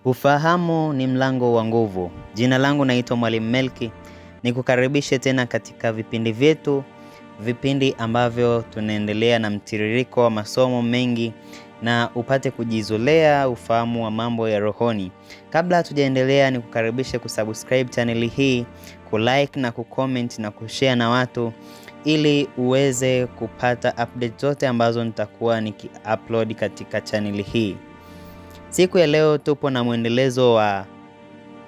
Ufahamu ni mlango wa nguvu. Jina langu naitwa Mwalimu Melki. Nikukaribishe tena katika vipindi vyetu, vipindi ambavyo tunaendelea na mtiririko wa masomo mengi na upate kujizolea ufahamu wa mambo ya rohoni. Kabla hatujaendelea, nikukaribishe kusubscribe channel hii, kulike na kucomment na kushare na watu ili uweze kupata update zote ambazo nitakuwa niki-upload katika channel hii. Siku ya leo tupo na mwendelezo wa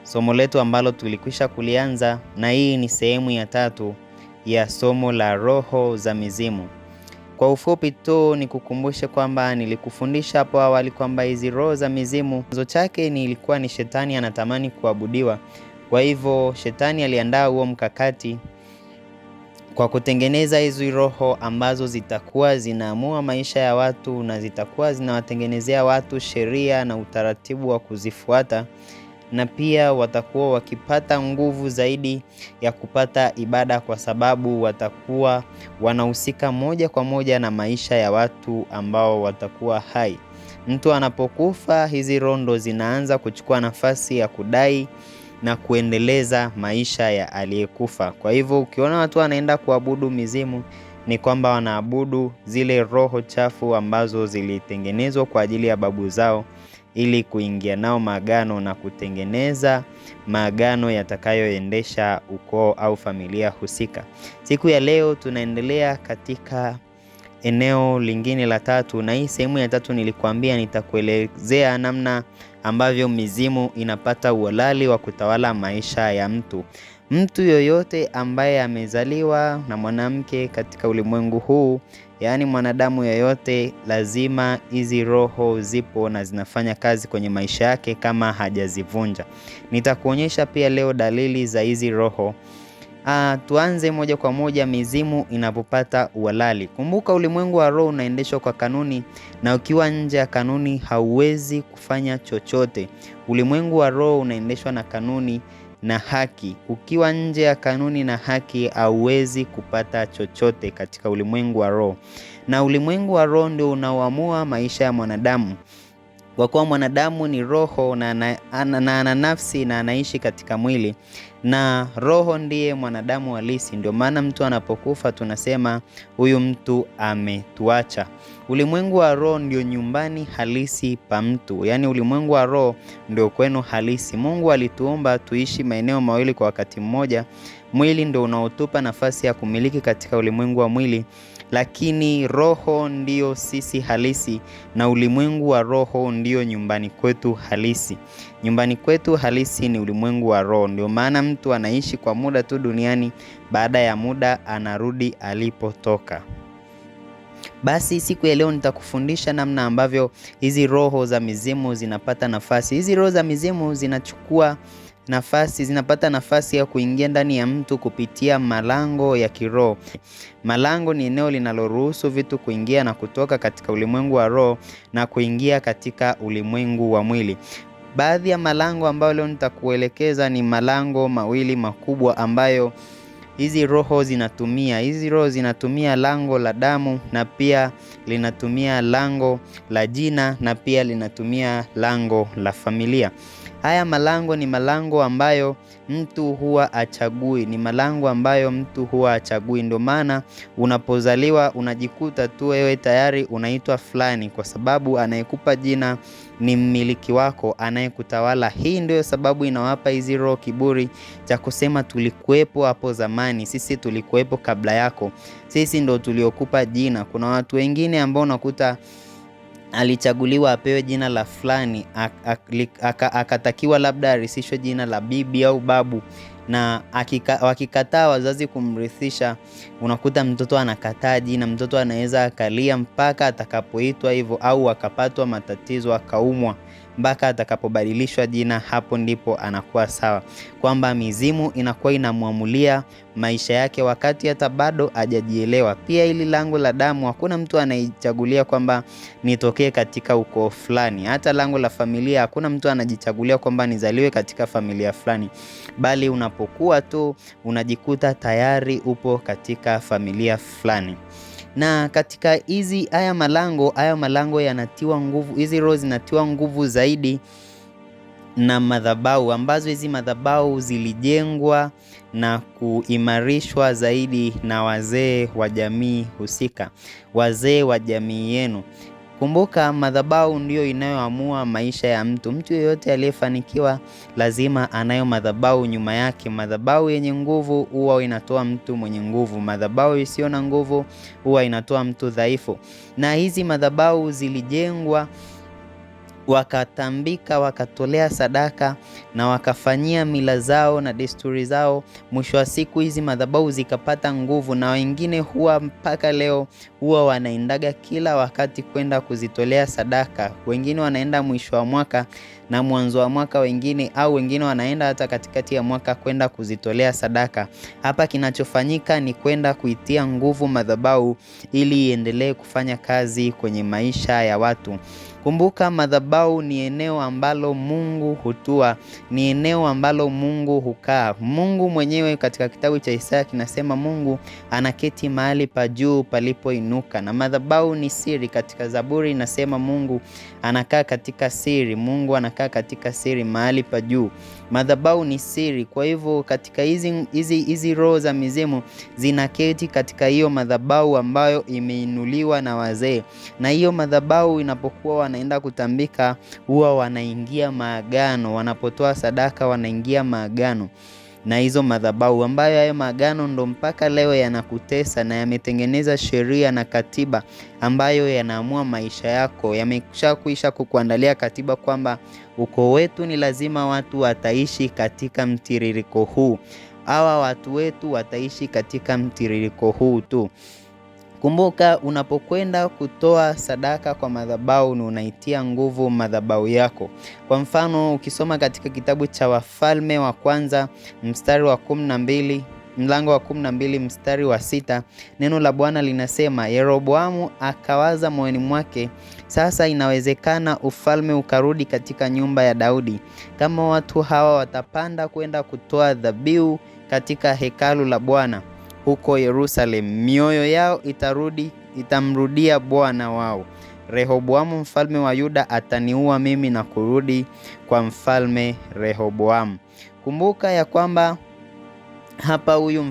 somo letu ambalo tulikwisha kulianza, na hii ni sehemu ya 3 ya somo la roho za mizimu. Kwa ufupi tu nikukumbushe kwamba nilikufundisha hapo awali kwamba hizi roho za mizimu chanzo chake ilikuwa ni shetani anatamani kuabudiwa. Kwa hivyo shetani aliandaa huo mkakati kwa kutengeneza hizo roho ambazo zitakuwa zinaamua maisha ya watu na zitakuwa zinawatengenezea watu sheria na utaratibu wa kuzifuata, na pia watakuwa wakipata nguvu zaidi ya kupata ibada kwa sababu watakuwa wanahusika moja kwa moja na maisha ya watu ambao watakuwa hai. Mtu anapokufa, hizi roho zinaanza kuchukua nafasi ya kudai na kuendeleza maisha ya aliyekufa. Kwa hivyo ukiona watu wanaenda kuabudu mizimu, ni kwamba wanaabudu zile roho chafu ambazo zilitengenezwa kwa ajili ya babu zao ili kuingia nao maagano na kutengeneza maagano yatakayoendesha ukoo au familia husika. Siku ya leo tunaendelea katika eneo lingine la 3, na hii sehemu ya 3 nilikuambia nitakuelezea namna ambavyo mizimu inapata uhalali wa kutawala maisha ya mtu. Mtu yoyote ambaye amezaliwa na mwanamke katika ulimwengu huu, yaani mwanadamu yoyote, lazima hizi roho zipo na zinafanya kazi kwenye maisha yake kama hajazivunja. Nitakuonyesha pia leo dalili za hizi roho. Tuanze moja kwa moja mizimu inapopata uhalali. Kumbuka ulimwengu wa roho unaendeshwa kwa kanuni, na ukiwa nje ya kanuni hauwezi kufanya chochote. Ulimwengu wa roho unaendeshwa na kanuni na haki. Ukiwa nje ya kanuni na haki hauwezi kupata chochote katika ulimwengu wa roho. Na ulimwengu wa roho ndio unaoamua maisha ya mwanadamu. Kwa kuwa mwanadamu ni roho na ana nafsi na anaishi katika mwili, na roho ndiye mwanadamu halisi. Ndio maana mtu anapokufa tunasema huyu mtu ametuacha. Ulimwengu wa roho ndio nyumbani halisi pa mtu, yaani ulimwengu wa roho ndio kwenu halisi. Mungu alituumba tuishi maeneo mawili kwa wakati mmoja. Mwili ndio unaotupa nafasi ya kumiliki katika ulimwengu wa mwili, lakini roho ndio sisi halisi, na ulimwengu wa roho ndio nyumbani kwetu halisi. Nyumbani kwetu halisi ni ulimwengu wa roho. Ndio maana mtu anaishi kwa muda tu duniani, baada ya muda anarudi alipotoka. Basi siku ya leo nitakufundisha namna ambavyo hizi roho za mizimu zinapata nafasi. Hizi roho za mizimu zinapata nafasi ya kuingia ndani ya mtu kupitia malango ya kiroho. Malango ni eneo linaloruhusu vitu kuingia na kutoka katika ulimwengu wa roho na kuingia katika ulimwengu wa mwili. Baadhi ya malango ambayo leo nitakuelekeza ni malango mawili makubwa ambayo hizi roho zinatumia. Hizi roho zinatumia lango la damu, na pia linatumia lango la jina, na pia linatumia lango la familia. Haya malango ni malango ambayo mtu huwa achagui. Ndio maana unapozaliwa unajikuta tu wewe tayari unaitwa fulani, kwa sababu anayekupa jina ni mmiliki wako anayekutawala. Hii ndio sababu inawapa hizi roho kiburi cha kusema tulikuwepo hapo zamani, sisi tulikuwepo kabla yako, sisi ndo tuliokupa jina. Kuna watu wengine ambao unakuta alichaguliwa apewe jina la fulani, akatakiwa labda arisishwe jina la bibi au babu, na wakikataa wazazi kumrithisha, unakuta mtoto anakataa jina. Mtoto anaweza akalia mpaka atakapoitwa hivyo, au akapatwa matatizo akaumwa mpaka atakapobadilishwa jina. Hapo ndipo anakuwa sawa, kwamba mizimu inakuwa inamuamulia maisha yake wakati hata bado hajajielewa. Pia ili lango la damu hakuna mtu anaichagulia kwamba nitokee katika ukoo fulani. Hata lango la familia hakuna mtu anajichagulia kwamba nizaliwe katika familia fulani, bali unapokuwa tu unajikuta tayari upo katika familia fulani. Na katika haya malango yanatiwa nguvu, hizi roho zinatiwa nguvu zaidi na madhabahu, ambazo hizi madhabahu zilijengwa na kuimarishwa zaidi na wazee wa jamii husika, wazee wa jamii yenu. Kumbuka, madhabahu ndio inayoamua maisha ya mtu. Mtu yeyote aliyefanikiwa lazima anayo madhabahu nyuma yake. Madhabahu yenye nguvu huwa inatoa mtu mwenye nguvu. Madhabahu isiyo na nguvu huwa inatoa mtu dhaifu. Na hizi madhabahu zilijengwa, wakatambika, wakatolea sadaka na wakafanyia mila zao na desturi zao. Mwisho wa siku hizi madhabahu zikapata nguvu, na wengine huwa mpaka leo huwa wanaendaga kila wakati kwenda kuzitolea sadaka. Wengine wanaenda mwisho wa mwaka na mwanzo wa mwaka, wengine wanaenda hata katikati ya mwaka kwenda kuzitolea sadaka. Hapa kinachofanyika ni kwenda kuitia nguvu madhabahu ili iendelee kufanya kazi kwenye maisha ya watu. Kumbuka, madhabahu ni eneo ambalo Mungu hutua, ni eneo ambalo Mungu hukaa. Mungu mwenyewe katika kitabu cha Isaya kinasema Mungu anaketi mahali pa juu palipoinuka, na madhabahu ni siri. Katika Zaburi inasema Mungu anakaa katika siri, Mungu anakaa katika siri mahali pa juu. Madhabahu ni siri. Kwa hivyo katika hizi roho za mizimu zinaketi katika hiyo madhabahu ambayo imeinuliwa na wazee. Na hiyo madhabahu inapokuwa wanaenda kutambika, huwa wanaingia maagano. Wanapotoa sadaka wanaingia maagano na hizo madhabahu, ambayo hayo maagano ndo mpaka leo yanakutesa na yametengeneza sheria na katiba ambayo yanaamua maisha yako. Yamekwisha kukuandalia katiba kwamba ukoo wetu ni lazima watu wataishi katika mtiririko huu. Hawa watu wetu wataishi katika mtiririko huu tu. Kumbuka, unapokwenda kutoa sadaka kwa madhabahu ni unaitia nguvu madhabahu yako. Kwa mfano, ukisoma katika kitabu cha Wafalme wa Kwanza mstari wa 12, mlango wa 12 mstari wa 6, neno la Bwana linasema, Yeroboamu akawaza moyoni mwake, sasa inawezekana ufalme ukarudi katika nyumba ya Daudi kama watu hawa watapanda kwenda kutoa dhabihu katika hekalu la Bwana huko Yerusalemu. Mioyo yao itamrudia Bwana wao. Rehoboamu mfalme wa Yuda ataniua mimi na kurudi kwa mfalme Rehoboamu. Kumbuka ya kwamba hapa huyu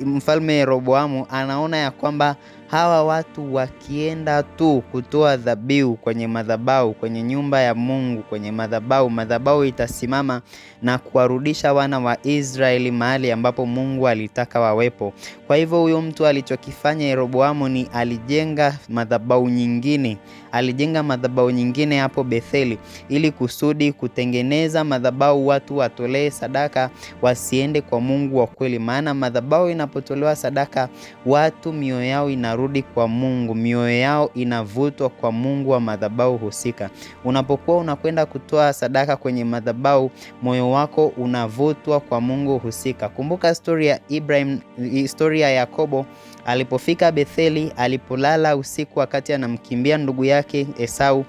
mfalme Yeroboamu anaona ya kwamba hawa watu wakienda tu kutoa dhabihu kwenye madhabahu, kwenye nyumba ya Mungu, kwenye madhabahu itasimama na kuwarudisha wana wa Israeli mahali ambapo Mungu alitaka wawepo. Kwa hivyo huyo mtu alichokifanya Yeroboamu ni alijenga madhabahu nyingine hapo Betheli, ili kusudi kutengeneza madhabahu watu watolee sadaka, wasiende kwa Mungu wa kweli. Maana madhabahu inapotolewa sadaka, watu mioyo yao inarudi kwa Mungu, mioyo yao inavutwa kwa Mungu wa madhabahu husika. Unapokuwa unakwenda kutoa sadaka kwenye madhabahu, moyo wako unavutwa kwa Mungu husika. Kumbuka historia ya Yakobo alipofika Betheli, alipolala usiku wakati anamkimbia ndugu yake Esau.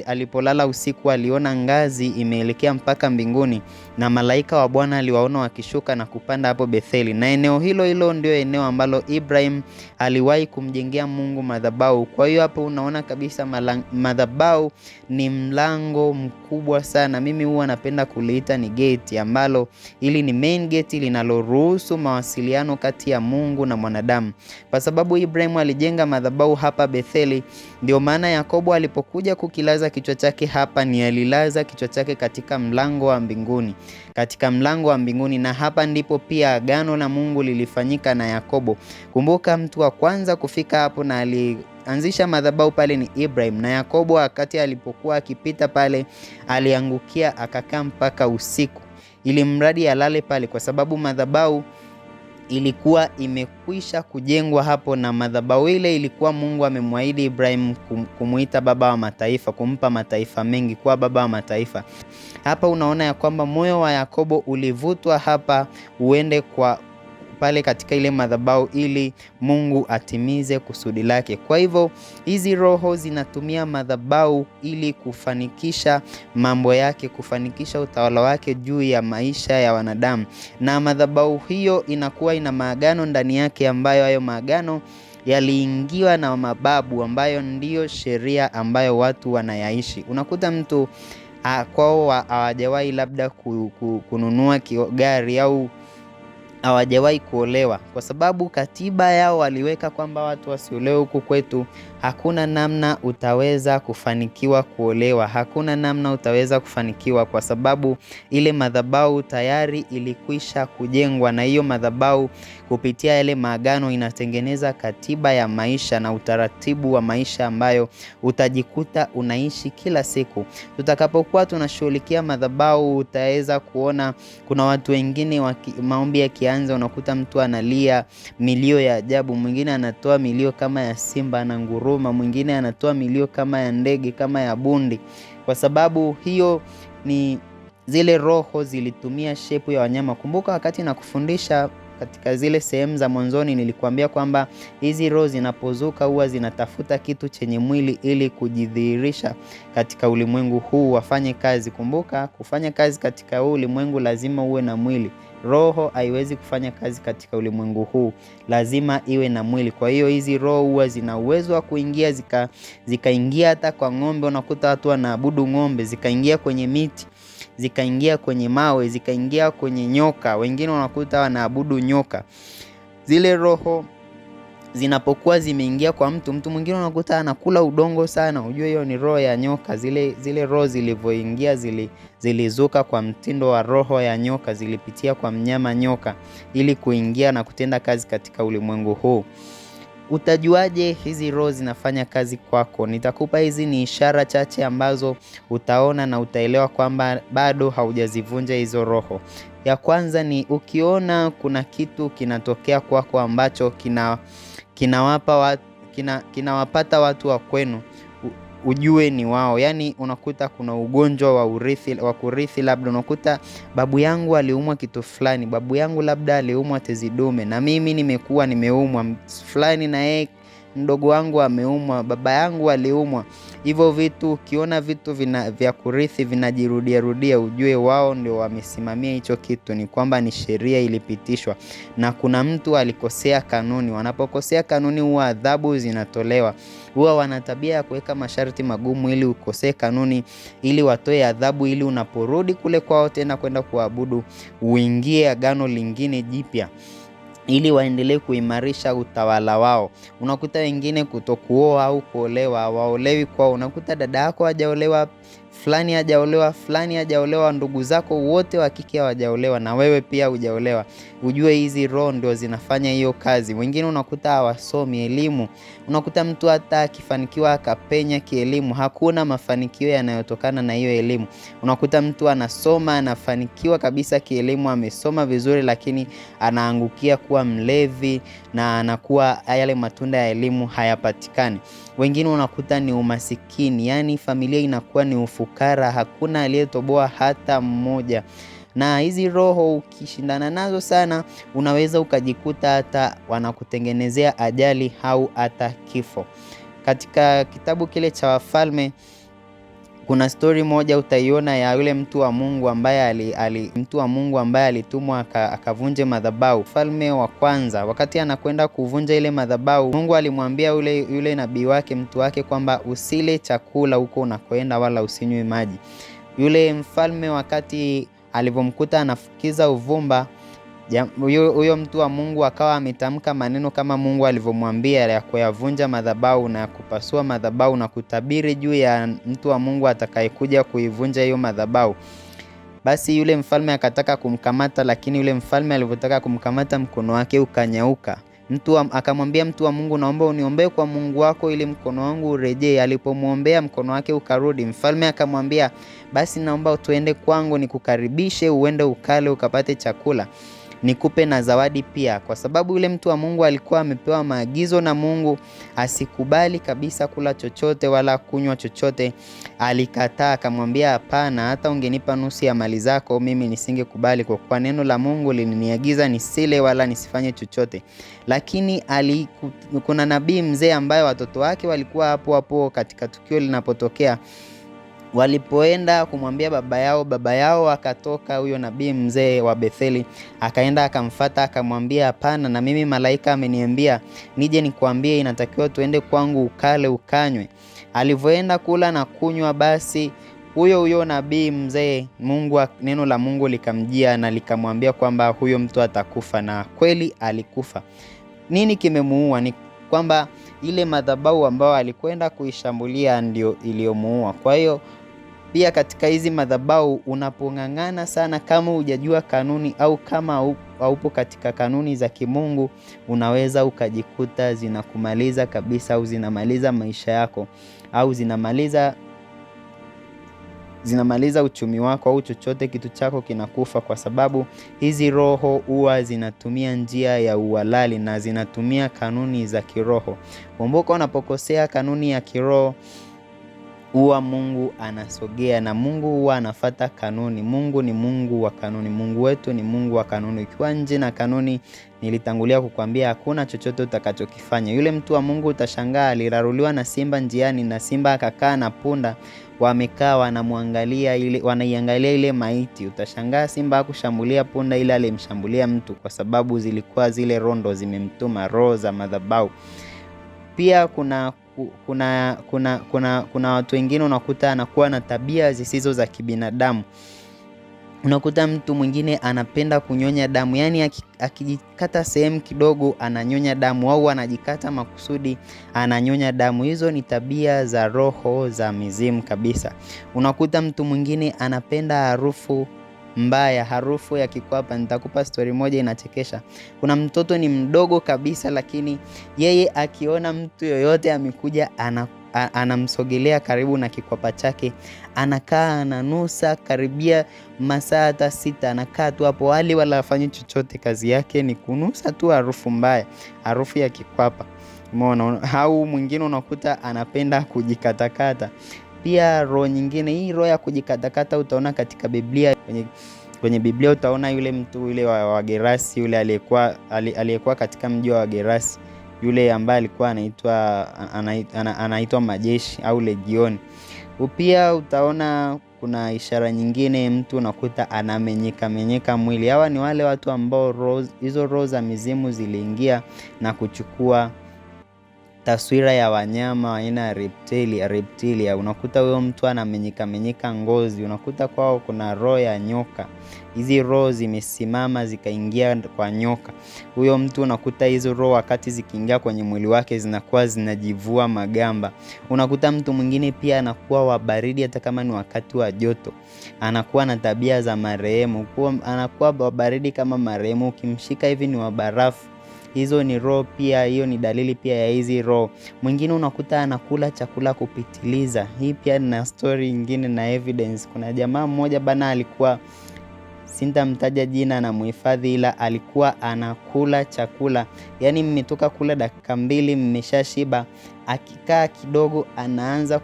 Alipolala usiku, aliona ngazi imeelekea mpaka mbinguni, na malaika wa Bwana aliwaona wakishuka na kupanda hapo Betheli. Na eneo hilo ndio eneo ambalo Ibrahim aliwahi kumjengea Mungu madhabahu. Kwa hiyo hapo unaona kabisa madhabahu ni mlango mkubwa sana. Mimi huwa napenda kuliita ni gate, ambalo ili ni main gate linaloruhusu mawasiliano kati ya Mungu na mwanadamu. Kwa sababu Ibrahim alijenga madhabahu hapa Betheli, ndio maana Yakobo alipokuja kukilaza kichwa chake hapa, ni alilaza kichwa chake katika mlango wa mbinguni, na hapa ndipo pia agano la Mungu lilifanyika na Yakobo. Kumbuka, mtu wa kwanza kufika hapo na alianzisha madhabahu pale ni Ibrahim, na Yakobo wakati alipokuwa akipita pale aliangukia akakaa mpaka usiku, ili mradi alale pale, kwa sababu madhabahu ilikuwa imekwisha kujengwa hapo, na madhabahu ile ilikuwa Mungu amemwahidi Ibrahim kumuita baba wa mataifa, kumpa mataifa mengi, kuwa baba wa mataifa. Hapa unaona ya kwamba moyo wa Yakobo ulivutwa hapa uende kwa pale katika ile madhabahu ili Mungu atimize kusudi lake. Kwa hivyo hizi roho zinatumia madhabahu ili kufanikisha mambo yake, kufanikisha utawala wake juu ya maisha ya wanadamu. Na madhabahu hiyo inakuwa ina maagano ndani yake, ambayo hayo maagano yaliingiwa na mababu, ambayo ndiyo sheria ambayo watu wanayaishi. Unakuta mtu kwao hawajawahi labda kununua gari au hawajawahi kuolewa, kwa sababu katiba yao waliweka kwamba watu wasiolewe. Huku kwetu hakuna namna utaweza kufanikiwa kuolewa, hakuna namna utaweza kufanikiwa, kwa sababu ile madhabahu tayari ilikwisha kujengwa, na hiyo madhabahu kupitia yale maagano inatengeneza katiba ya maisha na utaratibu wa maisha ambayo utajikuta unaishi kila siku. Tutakapokuwa tunashughulikia madhabahu, utaweza kuona kuna watu wengine maombi yakianza, unakuta mtu analia milio ya ajabu, mwingine anatoa milio kama ya simba na nguruma, mwingine anatoa milio kama ya ndege, kama ya bundi, kwa sababu hiyo ni zile roho zilitumia shepu ya wanyama. Kumbuka wakati nakufundisha katika zile sehemu za mwanzoni nilikuambia kwamba hizi roho zinapozuka huwa zinatafuta kitu chenye mwili ili kujidhihirisha katika ulimwengu huu wafanye kazi. Kumbuka kufanya kazi katika huu ulimwengu lazima uwe na mwili. Roho haiwezi kufanya kazi katika ulimwengu huu, lazima iwe na mwili. Kwa hiyo hizi roho huwa zina uwezo wa kuingia zikaingia hata kwa ng'ombe. Unakuta watu wanaabudu ng'ombe, zikaingia kwenye miti, zikaingia kwenye mawe, zikaingia kwenye nyoka. Wengine unakuta wanaabudu nyoka. Zile roho zinapokuwa zimeingia kwa mtu mwingine unakuta anakula udongo sana, ujue hiyo ni roho ya nyoka. Zile roho zilivyoingia zilizuka kwa mtindo wa roho ya nyoka, zilipitia kwa mnyama nyoka ili kuingia na kutenda kazi katika ulimwengu huu. Utajuaje hizi roho zinafanya kazi kwako? Nitakupa hizi ni ishara chache ambazo utaona na utaelewa kwamba bado haujazivunja hizo roho. Ya kwanza ni ukiona kuna kitu kinatokea kwako ambacho kinawapata watu wa kwenu, ujue ni wao. Yani unakuta kuna ugonjwa wa kurithi, labda unakuta babu yangu aliumwa kitu fulani, babu yangu labda aliumwa tezi dume, na mimi nimekuwa nimeumwa fulani, na yeye mdogo wangu ameumwa, baba yangu aliumwa. Hivyo vitu, ukiona vitu vya kurithi vinajirudia rudia, ujue wao ndio wamesimamia hicho kitu, ni kwamba ni sheria ilipitishwa na kuna mtu alikosea kanuni. Wanapokosea kanuni huwa adhabu zinatolewa. Huwa wana tabia ya kuweka masharti magumu ili ukosee kanuni, ili watoe adhabu, ili unaporudi kule kwao tena kwenda kuabudu uingie agano lingine jipya, ili waendelee kuimarisha utawala wao. Unakuta wengine kutokuoa au kuolewa, waolewi kwao. Unakuta dada yako hajaolewa, fulani hajaolewa, ndugu zako wote wa kike hawajaolewa, na wewe pia hujaolewa. Ujue hizi roho ndio zinafanya hiyo kazi. Wengine unakuta hawasomi elimu. Unakuta mtu hata akifanikiwa akapenya kielimu, hakuna mafanikio yanayotokana na hiyo elimu. Unakuta mtu anasoma, anafanikiwa kabisa kielimu, amesoma vizuri, lakini anaangukia kuwa mlevi na anakuwa yale matunda ya elimu hayapatikani. Wengine unakuta ni umasikini, yani familia inakuwa ni ufukara, hakuna aliyetoboa hata mmoja. Na hizi roho ukishindana nazo sana, unaweza ukajikuta hata wanakutengenezea ajali au hata kifo. Katika kitabu kile cha Wafalme kuna story moja utaiona ya yule mtu wa Mungu ambaye alitumwa akavunje madhabahu. Mfalme wa kwanza, wakati anakwenda kuvunja ile madhabahu, Mungu alimwambia yule nabii wake, mtu wake, kwamba usile chakula huko unakoenda wala usinywe maji. Yule mfalme wakati alivyomkuta anafukiza uvumba, huyo mtu wa Mungu akawa ametamka maneno kama Mungu alivyomwambia ya kuyavunja madhabahu na kupasua madhabahu na kutabiri juu ya mtu wa Mungu atakayekuja kuivunja hiyo madhabahu. Basi yule mfalme akataka kumkamata, lakini yule mfalme alivyotaka kumkamata mkono wake ukanyauka. Akamwambia mtu wa Mungu, naomba uniombee kwa Mungu wako ili mkono wangu urejee. Alipomwombea mkono wake ukarudi. Mfalme akamwambia, basi naomba tuende kwangu nikukaribishe, uende ukale ukapate chakula, nikupe na zawadi pia. Kwa sababu yule mtu wa Mungu alikuwa amepewa maagizo na Mungu asikubali kabisa kula chochote wala kunywa chochote. Alikataa, akamwambia, hapana, hata ungenipa nusu ya mali zako mimi nisingekubali, kwa kuwa neno la Mungu liliniagiza nisile wala nisifanye chochote. Lakini kuna nabii mzee ambaye watoto wake walikuwa hapo katika tukio linapotokea. Walipoenda kumwambia baba yao akatoka huyo nabii mzee wa Betheli, akaenda akamfuata akamwambia, hapana, na mimi malaika ameniambia nije nikuambie inatakiwa tuende kwangu ukale ukanywe. Alivyoenda kula na kunywa, basi huyo nabii mzee, neno la Mungu likamjia na likamwambia kwamba huyo mtu atakufa, na kweli alikufa. Nini kimemuua? Ni kwamba ile madhabahu ambao alikwenda kuishambulia ndio iliyomuua. Kwa hiyo pia katika hizi madhabahu unapong'ang'ana sana, kama hujajua kanuni au kama haupo katika kanuni za kimungu, unaweza ukajikuta zinakumaliza kabisa, au zinamaliza maisha yako, au zinamaliza uchumi wako, au chochote kitu chako kinakufa, kwa sababu hizi roho huwa zinatumia njia ya uhalali na zinatumia kanuni za kiroho. Kumbuka, unapokosea kanuni ya kiroho huwa Mungu anasogea, na Mungu huwa anafuata kanuni. Mungu ni Mungu wa kanuni. Mungu wetu ni Mungu wa kanuni. Ukiwa nje na kanuni, nilitangulia kukwambia hakuna chochote utakachokifanya. Yule mtu wa Mungu utashangaa aliraruliwa na simba njiani, na simba akakaa na punda wamekaa wanaiangalia ile maiti. Utashangaa simba hakushambulia punda, ila alimshambulia mtu, kwa sababu zilikuwa zile rondo zimemtuma, roho za madhabahu. Pia kuna watu wengine unakuta anakuwa na tabia zisizo za kibinadamu. Unakuta mtu mwingine anapenda kunyonya damu, yani akijikata sehemu kidogo ananyonya damu, au anajikata makusudi ananyonya damu. Hizo ni tabia za roho za mizimu kabisa. Unakuta mtu mwingine anapenda harufu mbaya, harufu ya kikwapa. Nitakupa story moja inachekesha. Kuna mtoto ni mdogo kabisa, lakini yeye akiona mtu yoyote amekuja anamsogelea karibu na kikwapa chake, anakaa ananusa karibia masaa hata 6, anakaa tu hapo, wala hafanyi chochote. Kazi yake ni kunusa tu harufu mbaya, harufu ya kikwapa. Umeona? Au mwingine unakuta anapenda kujikatakata. Pia roho nyingine, hii roho ya kujikatakata utaona katika Biblia. Kwenye Biblia utaona yule mtu yule wa Gerasi, yule aliyekuwa katika mji wa Gerasi, yule ambaye alikuwa anaitwa majeshi au legioni. Pia utaona kuna ishara nyingine, mtu unakuta anamenyeka mwili. Hawa ni wale watu ambao hizo roho za mizimu ziliingia na kuchukua taswira ya wanyama aina ya reptilia. Unakuta huyo mtu anamenyeka ngozi. Unakuta kwao kuna roho ya nyoka. Hizi roho zimesimama zikaingia kwa nyoka. Huyo mtu unakuta hizo roho wakati zikiingia kwenye mwili wake zinakuwa zinajivua magamba. Unakuta mtu mwingine pia anakuwa wa baridi hata kama ni wakati wa joto. Anakuwa na tabia za marehemu. Anakuwa wa baridi kama marehemu. Ukimshika hivi ni wa barafu. Hizo ni roho pia, hiyo ni dalili pia ya hizi roho. Mwingine unakuta anakula chakula kupitiliza. Hii pia na story nyingine na evidence. Kuna jamaa mmoja bana, alikuwa, sintamtaja jina na muhifadhi, ila alikuwa anakula chakula. Yani mmetoka kula dakika 2 mmeshashiba, akikaa kidogo anaanza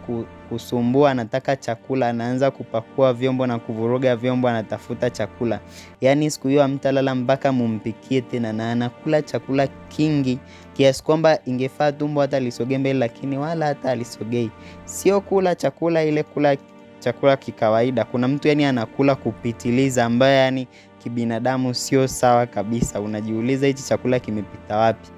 kusumbua, anataka chakula, anaanza kupakua vyombo na kuvuruga vyombo, anatafuta chakula. Yani siku hiyo hamtalala mpaka mumpikie tena, na anakula chakula kingi kiasi kwamba ingefaa tumbo hata lisogee mbele, lakini wala hata alisogei. Sio kula chakula ile kula chakula kikawaida. Kuna mtu yani anakula kupitiliza, ambaye yani kibinadamu sio sawa kabisa. Unajiuliza hichi chakula kimepita wapi?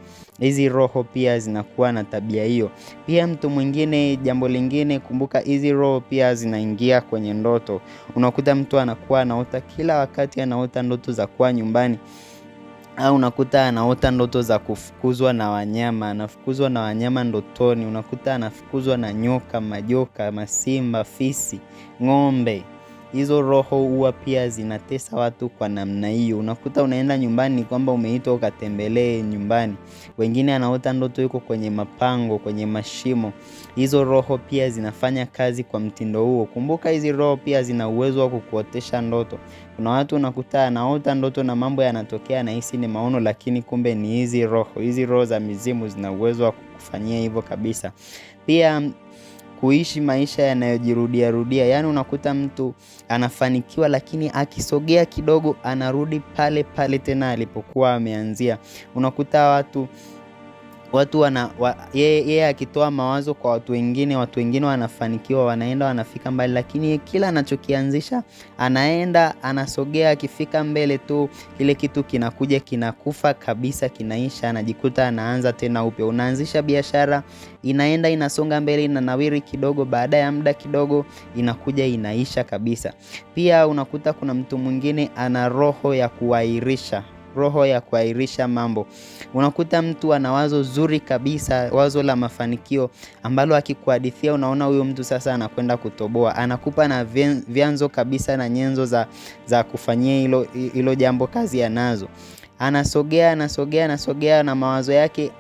Hizi roho pia zinakuwa na tabia hiyo. Pia mtu mwingine, jambo lingine, kumbuka hizi roho pia zinaingia kwenye ndoto. Unakuta mtu anakuwa anaota kila wakati, anaota ndoto za kuwa nyumbani, au unakuta anaota ndoto za kufukuzwa na wanyama. Anafukuzwa na wanyama ndotoni. Unakuta anafukuzwa na nyoka, majoka, masimba, fisi, ng'ombe. Hizo roho huwa pia zinatesa watu kwa namna hiyo. Unakuta unaenda nyumbani kwamba umeitwa ukatembelee nyumbani. Wengine anaota ndoto yuko kwenye mapango, kwenye mashimo. Hizo roho pia zinafanya kazi kwa mtindo huo. Kumbuka hizi roho pia zina uwezo wa kukuotesha ndoto. Kuna watu unakuta anaota ndoto na mambo yanatokea na hisi ni maono, lakini kumbe ni hizi roho. Hizi roho za mizimu zina uwezo wa kukufanyia hivyo kabisa. Pia kuishi maisha yanayojirudia. Yani unakuta mtu anafanikiwa, lakini akisogea kidogo anarudi pale tena alipokuwa ameanzia. Unakuta watu watu yeye akitoa mawazo kwa watu wengine wanafanikiwa, wanaenda wanafika mbali, lakini kila anachokianzisha anaenda anasogea, akifika mbele tu kile kitu kinakuja kinakufa kabisa, kinaisha, anajikuta anaanza tena upya. Unaanzisha biashara, inaenda inasonga mbele, inanawiri kidogo, baada ya muda kidogo inakuja inaisha kabisa. Pia unakuta kuna mtu mwingine ana roho ya kuahirisha mambo. Unakuta mtu ana wazo zuri kabisa, wazo la mafanikio ambalo akikuhadithia unaona huyo mtu sasa anakwenda kutoboa. Anakupa na vyanzo kabisa na nyenzo za kufanyia hilo jambo kazi anazo. Anasogea na mawazo yake,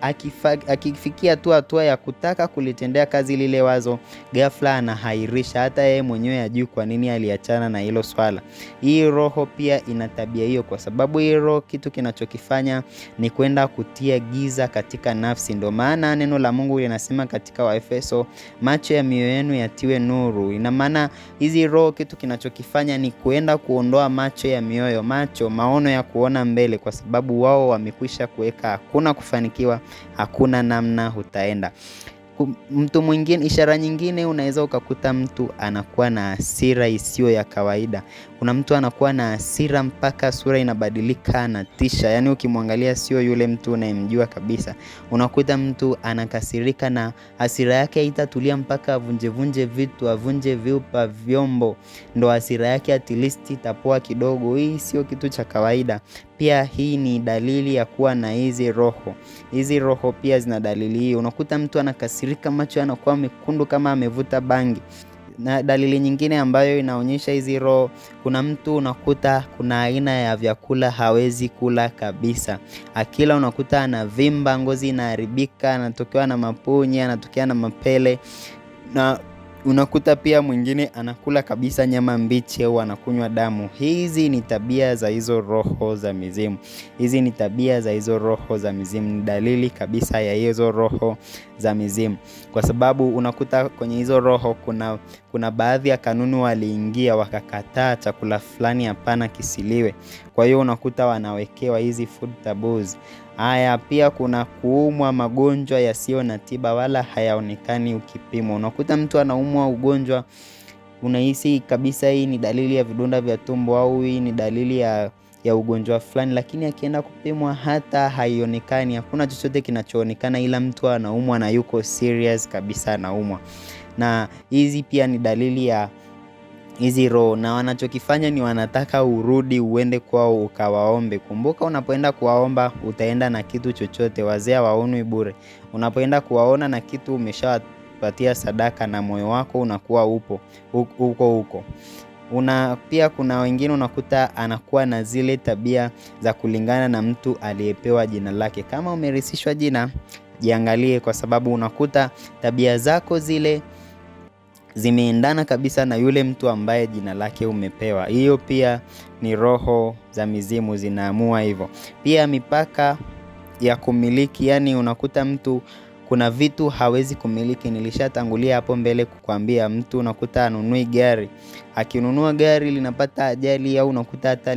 akifikia tu hatua ya kutaka kulitendea kazi lile wazo, ghafla anahairisha, hata yeye mwenyewe hajui kwa nini aliachana na hilo swala. Hii roho pia ina tabia hiyo, kwa sababu hii roho kitu kinachokifanya ni kwenda kutia giza katika nafsi. Ndio maana neno la Mungu linasema katika Waefeso, macho ya mioyo yenu yatiwe nuru. Ina maana hizi roho kitu kinachokifanya ni kuenda kuondoa macho ya mioyo, maono ya kuona mbele, kwa sababu wao wamekwisha kuweka hakuna kufanikiwa, hakuna namna utaenda. Mtu mwingine, ishara nyingine, unaweza ukakuta mtu anakuwa na hasira isiyo ya kawaida. Kuna mtu anakuwa na hasira mpaka sura inabadilika, anatisha. Yaani ukimwangalia sio yule mtu unayemjua kabisa. Unakuta mtu anakasirika na hasira yake haitatulia mpaka avunje vitu, avunje vyupa, vyombo. Ndo hasira yake at least itapoa kidogo. Hii sio kitu cha kawaida. Pia hii ni dalili ya kuwa na hizi roho. Hizi roho pia zina dalili hii. Unakuta mtu anakasirika, macho yanakuwa mekundu kama amevuta bangi. Na dalili nyingine ambayo inaonyesha hizi roho, kuna mtu unakuta kuna aina ya vyakula hawezi kula kabisa. Akila unakuta anavimba, ngozi inaharibika, anatokewa na mapunye, anatokea na mapele. Na unakuta pia mwingine anakula kabisa nyama mbichi au anakunywa damu. Hizi ni tabia za hizo roho za mizimu. Ni dalili kabisa ya hizo roho za mizimu. Kwa sababu unakuta kwenye hizo roho kuna baadhi ya kanuni waliingia wakakataa chakula fulani hapana kisiliwe. Kwa hiyo unakuta wanawekewa hizi food taboos. Haya, pia kuna kuumwa magonjwa yasiyo na tiba wala hayaonekani ukipimwa. Unakuta mtu anaumwa ugonjwa, unahisi kabisa hii ni dalili ya vidonda vya tumbo au hii ni dalili ya ugonjwa fulani, lakini akienda kupimwa hata haionekani. Hakuna chochote kinachoonekana, ila mtu anaumwa na yuko serious kabisa anaumwa. Na hizi pia ni dalili ya hizi roho, na wanachokifanya ni wanataka urudi uende kwao ukawaombe. Kumbuka unapoenda kuwaomba utaenda na kitu chochote, wazee hawaonwi bure. Unapoenda kuwaona na kitu umeshawapatia sadaka na moyo wako unakuwa huko. Pia kuna wengine unakuta anakuwa na zile tabia za kulingana na mtu aliyepewa jina lake. Kama umerisishwa jina, jiangalie, kwa sababu unakuta tabia zako zile zimeendana kabisa na yule mtu ambaye jina lake umepewa. Hiyo pia ni roho za mizimu zinaamua hivyo. Pia mipaka ya kumiliki, yani unakuta mtu kuna vitu hawezi kumiliki. Nilishatangulia hapo mbele kukwambia mtu unakuta anunui gari. Akinunua gari linapata ajali au unakuta hata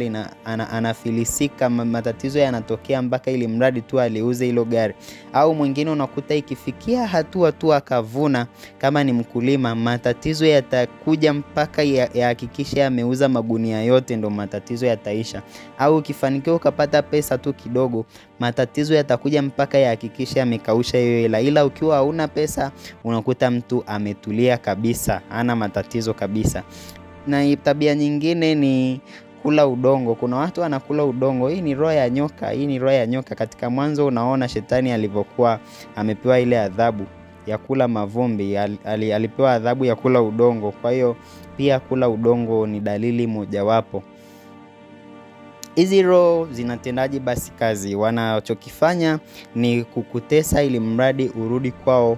anafilisika, matatizo yanatokea mpaka ili mradi tu aliuze hilo gari. Au mwingine unakuta ikifikia hatua tu akavuna, kama ni mkulima, matatizo yatakuja mpaka yahakikishe ameuza magunia yote ndo matatizo yataisha. Au ukifanikiwa ukapata pesa tu kidogo, matatizo yatakuja mpaka yahakikishe amekausha hiyo hela. Ila ukiwa hauna pesa unakuta mtu ametulia kabisa, hana matatizo kabisa. Na tabia nyingine ni kula udongo. Kuna watu wanakula udongo. Hii ni roho ya nyoka. Katika Mwanzo unaona shetani alivyokuwa amepewa ile adhabu ya kula mavumbi, alipewa adhabu ya kula udongo. Kwa hiyo pia kula udongo ni dalili mojawapo. Hizi roho zinatendaje basi kazi? Wanachokifanya ni kukutesa ili mradi urudi kwao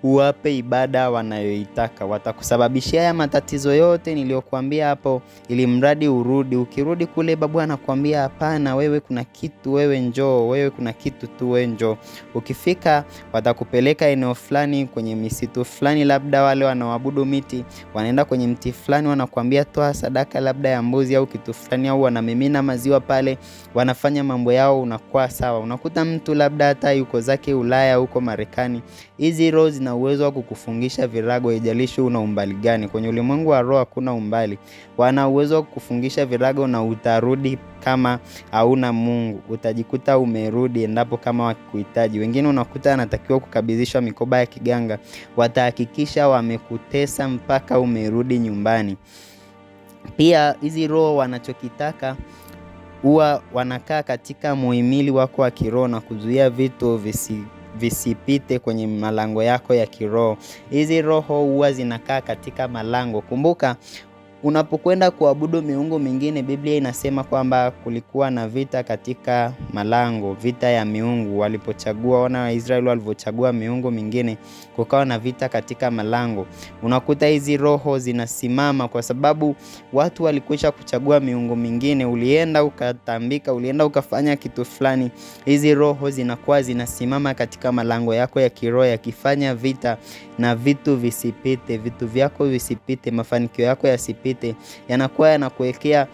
uwape ibada wanayoitaka. Watakusababishia haya matatizo yote niliyokuambia hapo, ili mradi urudi. Ukirudi kule babu anakuambia hapana, wewe kuna kitu, wewe njoo, wewe kuna kitu tu, wewe njoo. Ukifika watakupeleka eneo fulani kwenye misitu fulani, labda wale wanaoabudu miti wanaenda kwenye mti fulani, wanakuambia toa sadaka labda ya mbuzi au kitu fulani, au wanamimina maziwa pale, wanafanya mambo yao, unakuwa sawa. Unakuta mtu labda hata yuko zake Ulaya, huko Marekani. Hizi roho zina uwezo wa kukufungisha virago, haijalishi una umbali gani. Kwenye ulimwengu wa roho hakuna umbali. Wana uwezo wa kukufungisha virago na utarudi kama hauna Mungu. Utajikuta umerudi endapo kama wakikuhitaji. Wengine unakuta anatakiwa kukabidhishwa mikoba ya kiganga. Watahakikisha wamekutesa mpaka umerudi nyumbani. Pia hizi roho wanachokitaka, huwa wanakaa katika muhimili wako wa kiroho na kuzuia vitu visipite kwenye malango yako ya kiroho. Hizi roho huwa zinakaa katika malango. Kumbuka, unapokwenda kuabudu miungu mingine, Biblia inasema kwamba kulikuwa na vita katika malango, vita ya miungu. Walipochagua, wana wa Israeli walivyochagua miungu mingine, kukawa na vita katika malango. Unakuta hizi roho zinasimama kwa sababu watu walikwisha kuchagua miungu mingine. Ulienda ukatambika, ulienda ukafanya kitu fulani, hizi roho zinakuwa zinasimama katika malango yako ya kiroho, yakifanya vita na vitu visipite, vitu vyako visipite, mafanikio yako yasipite. Yanakuwa yanakuwekea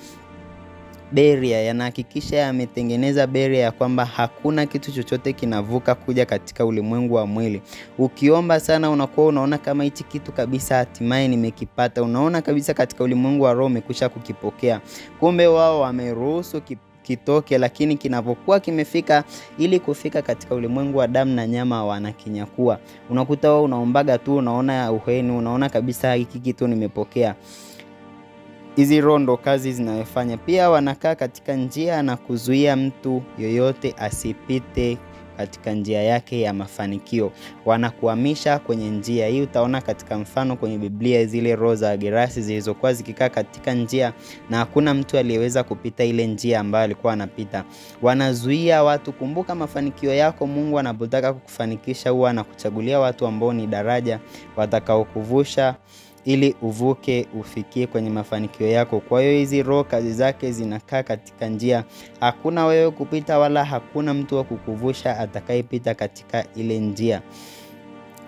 beria, yanahakikisha yametengeneza beria ya kwamba hakuna kitu chochote kinavuka kuja katika ulimwengu wa mwili. Ukiomba sana unakuwa unaona kama hichi kitu kabisa hatimaye nimekipata. Unaona kabisa katika ulimwengu wa roho umekwisha kukipokea. Kumbe wao wameruhusu kitoke, lakini kinapokuwa kimefika, ili kufika katika ulimwengu wa damu na nyama, wanakinyakua. Unakuta wao unaombaga tu, unaona uheni, unaona kabisa hiki kitu nimepokea. Hizi roho ndo kazi zinayofanya. Pia wanakaa katika njia na kuzuia mtu yoyote asipite katika njia yake ya mafanikio. Wanakuhamisha kwenye njia hii. Utaona katika mfano kwenye Biblia zile roho za Gerasi zilizokuwa zikikaa katika njia na hakuna mtu aliyeweza kupita ile njia ambayo alikuwa anapita. Wanazuia watu. Kumbuka, mafanikio yako Mungu anapotaka kukufanikisha huwa anakuchagulia watu ambao ni daraja, watakaokuvusha ili uvuke ufikie kwenye mafanikio yako. Kwa hiyo hizi roho kazi zake zinakaa katika njia. Hakuna wewe kupita wala hakuna mtu wa kukuvusha atakayepita katika ile njia.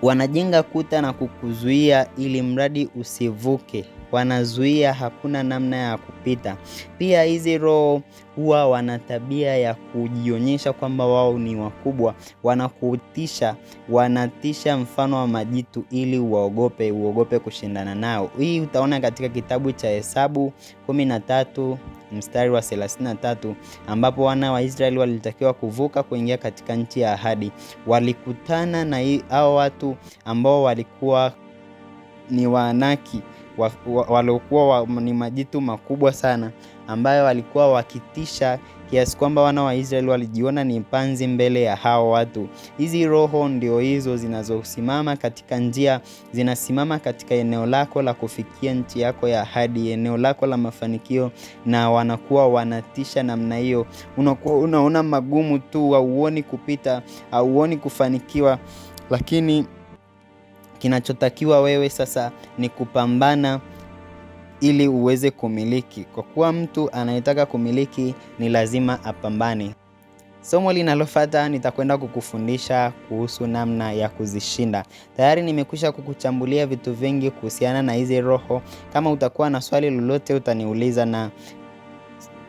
Wanajenga kuta na kukuzuia ili mradi usivuke. Wanazuia, hakuna namna ya kupita. Pia hizi roho huwa wana tabia ya kujionyesha kwamba wao ni wakubwa. Wanakutisha, wanatisha mfano wa majitu ili uogope kushindana nao. Hii utaona katika kitabu cha Hesabu 13 mstari wa 33, ambapo wana wa Israeli walitakiwa kuvuka kuingia katika nchi ya ahadi. Walikutana na hao watu ambao walikuwa ni Waanaki, waliokuwa ni majitu makubwa sana, ambayo walikuwa wakitisha kiasi kwamba wana wa Israeli walijiona ni panzi mbele ya hao watu. Hizi roho ndio hizo zinazosimama katika njia, zinasimama katika eneo lako la kufikia nchi yako ya ahadi, eneo lako la mafanikio, na wanakuwa wanatisha namna hiyo. Unakuwa unaona magumu tu, hauoni kupita, hauoni kufanikiwa, lakini kinachotakiwa wewe sasa ni kupambana ili uweze kumiliki. Kwa kuwa mtu anayetaka kumiliki ni lazima apambane. Somo linalofuata nitakwenda kukufundisha kuhusu namna ya kuzishinda. Tayari nimekwisha kukuchambulia vitu vingi kuhusiana na hizi roho. Kama utakuwa na swali lolote utaniuliza, na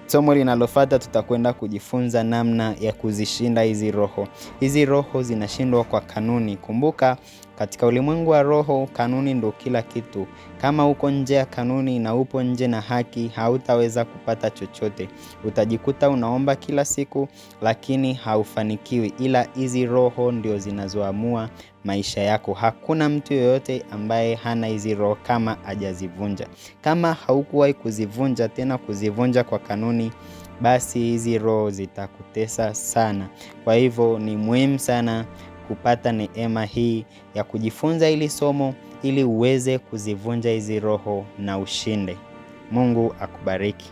somo linalofuata tutakwenda kujifunza namna ya kuzishinda hizi roho. Hizi roho zinashindwa kwa kanuni. Kumbuka, katika ulimwengu wa roho kanuni ndo kila kitu. Kama uko nje ya kanuni na upo nje na haki, hautaweza kupata chochote. Utajikuta unaomba kila siku lakini haufanikiwi, ila hizi roho ndio zinazoamua maisha yako. Hakuna mtu yoyote ambaye hana hizi roho kama hajazivunja. Kama haukuwahi kuzivunja, tena kuzivunja kwa kanuni, basi hizi roho zitakutesa sana. Kwa hivyo ni muhimu sana kupata neema hii ya kujifunza hili somo ili uweze kuzivunja hizi roho na ushinde. Mungu akubariki.